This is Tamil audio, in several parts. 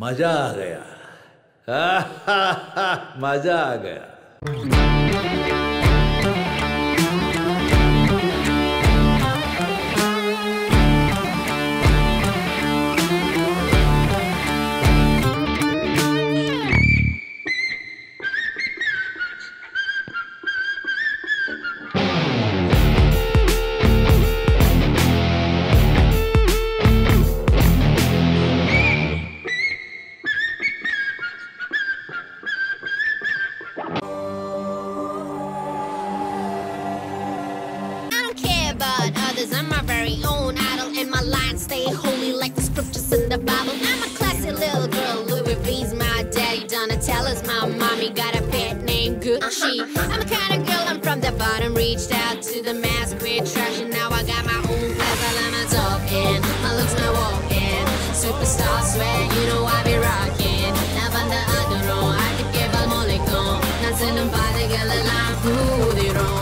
मजा आ गया। मजा आ गया। I'm my very own idol, and my lines stay holy like the scriptures in the Bible. I'm a classy little girl, Louis V's my daddy, Donatella's my mommy, got a pet named Gucci. I'm the kind of girl, I'm from the bottom, reached out to the mass, quit trash, and now I got my own class, I'm talking, my looks my walking, superstar swag, you know I be rocking. Now I'm the underdog, I can give a molecule, not send them by the girl, and I'm who they wrong.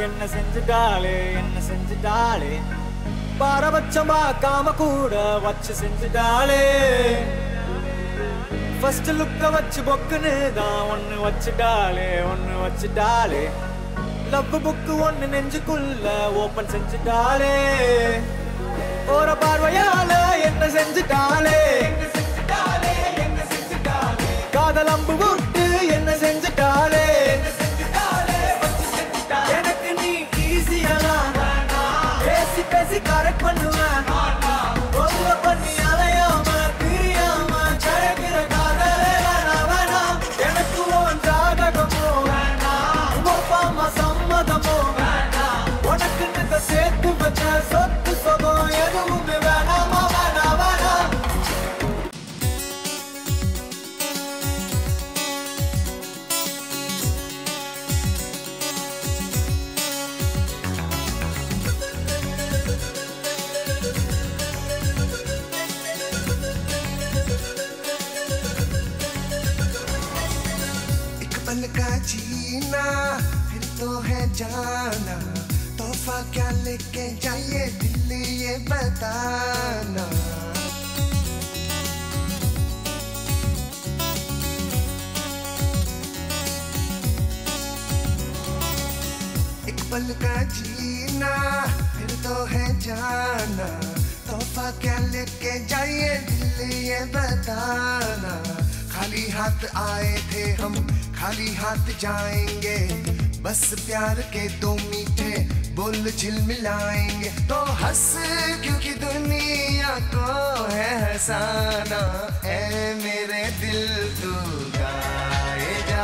என்ன செஞ்சுட்டாளே பாரபட்சமா காம கூட வச்சு செஞ்சுட்டாளே ஃபர்ஸ்ட் லுக்க வச்சு பொக்குன்னு தான் ஒன்னு வச்சுட்டாளே லவ் புக்கு ஒன்னு நெஞ்சுக்குள்ள ஓபன் செஞ்சுட்டாளே ஒரு பார்வையால என்ன செஞ்சுட்டாளே காதல் அம்பு விட்டு என்ன செஞ்சுட்டாளே பேசி கரெக்ட் பண்ணுவேன் ஒல்ல பண்ணி அலையாம பிரியாம கழகிற காதலே வேணாம் எனக்கு உன் ஜாதகமோ வேணாம் அப்பா அம்மா சம்மதமோ வேணாம் உனக்கு சேர்த்து வச்ச சொத்து சொகம் எதுவுமே வேணாமா வேணாம் का जीना फिर तो है जाना तोहफा क्या लेके जाइए दिल ये बताना एक पल का जीना फिर तो है जाना तोहफा क्या लेके जाइए दिल ये बताना खाली हाथ आए थे हम खाली हाथ जाएंगे बस प्यार के दो मीठे बोल झिलमिलाएंगे तो हंस क्योंकि दुनिया को है हंसाना ऐ मेरे दिल तू गाए जा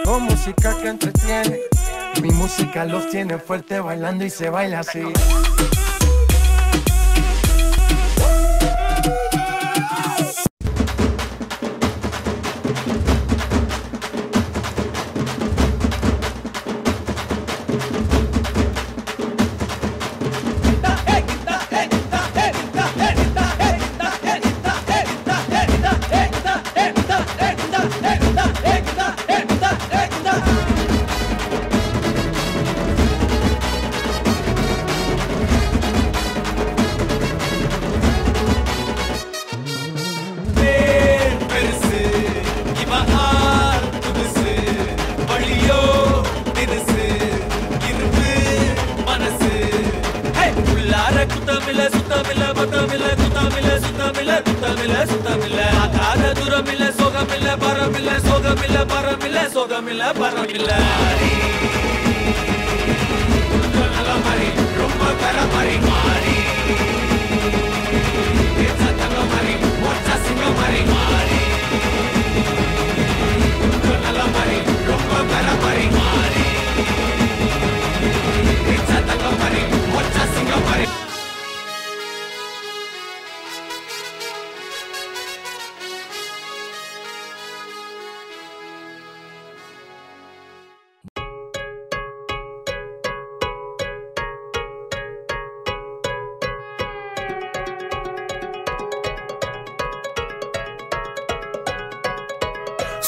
Con música que entretiene, mi música los tiene fuerte bailando y se baila así.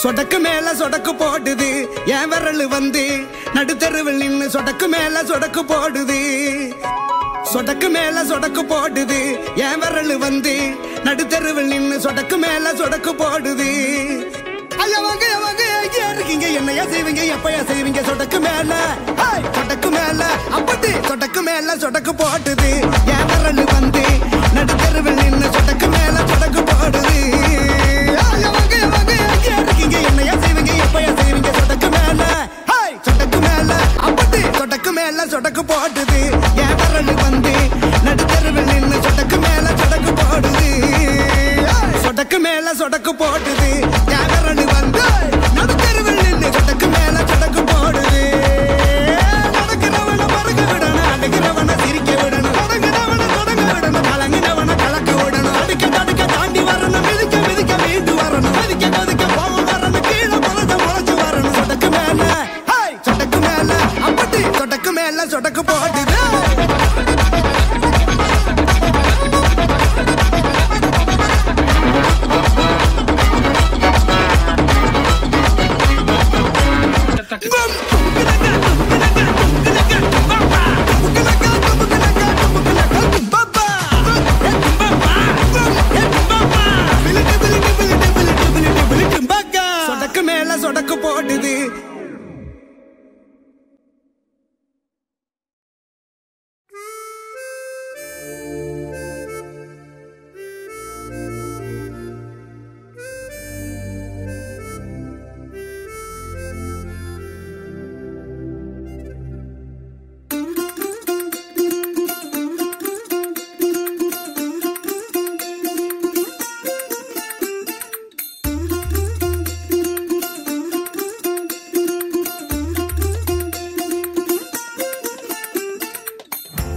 சொடக்கு மேல சொடக்கு போடுது என் விரல் வந்து நடுத்தருவில் நின்னு சொடக்கு மேல சொடக்கு போடுது சொடக்கு மேல சொடக்கு போடுது என் விரல் வந்து நடுத்தருவில் நின்னு சொடக்கு மேல சொடக்கு போடுது ஐயா வாங்க எங்க இருக்கீங்க என்னையா செய்வீங்க எப்பயா செய்வீங்க சொடக்கு மேல அப்படி சொடக்கு மேல சொடக்கு போடுது என் விரல் வந்து நடுத்தருவில் நின்னு சொடக்கு மேல சொடக்கு போடுது ஐயா வாங்க எங்க இருக்கீங்க என்னையா செய்வீங்க எப்பயா செய்வீங்க சொடக்கு மேல அப்படி சொடக்கு மேல சொடக்கு போடுது என் விரல் வந்து நடுத்தருவில் நின்னு சொடக்கு மேல சொடக்கு போடுது சொடக்கு மேல சொடக்கு போடுது என் விரல் வந்து நடுத்தருவில் நின்னு சொடக்கு மேல சொடக்கு போடுது நடக்கிறவன மறக்க விடணும் அடக்கிறவன சிரிக்க விடணும் தொடங்குறவன தொடங்க விடணும் கலங்கினவன கலக்க விடணும் அடுக்க தாண்டி வரணும் மிதிக்க மீண்டு வரணும் மதிக்க போக வரணும் கீழே முளைச்சு வரணும் சொடக்கு மேல அப்படி சொடக்கு மேல சொடக்கு போடுது சொடக்கு மேல சொடக்கு போடுது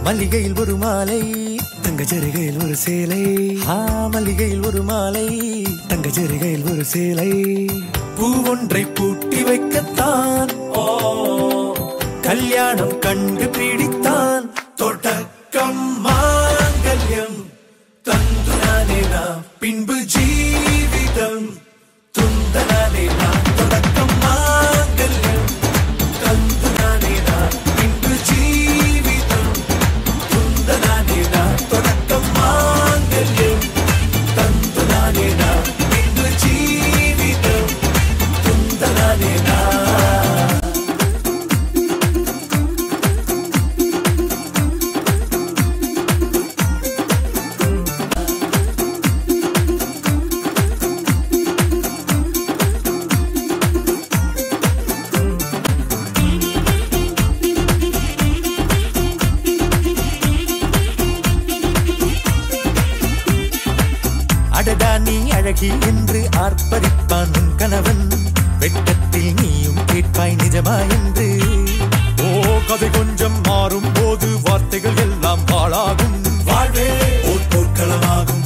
மல்லிகையில் ஒரு மாலை தங்க ஜரிகையில் ஒரு சேலை மல்லிகையில் ஒரு மாலை தங்க ஜரிகையில் ஒரு சேலை பூ ஒன்றை பூட்டி வைக்கத்தான் கல்யாணம் கண்டு பிடித்தான் தொடக்கம் மாங்கல்யம் தந்துனானே நாம் பின்பு ஜீவிதம் துந்தனானே நாம் தொடக்கம் மாங்கல்யம் தந்துனானே நாம் பின்பு ஜீவிதம் துந்தனானே நாம் தொடக்கம் மாங்கல்யம் தந்துனானே நாம் பின்பு ஜீவிதம் துந்தனானே நாம் அழகி என்று ஆர்ப்பரிப்பான் உன் கணவன் வெட்டத்தில் நீயும் கேட்பாய் நிஜமா என்று கதை கொஞ்சம் மாறும் போது வார்த்தைகள் எல்லாம் பாழாகும் வாழ்வே போர்க்களமாகும்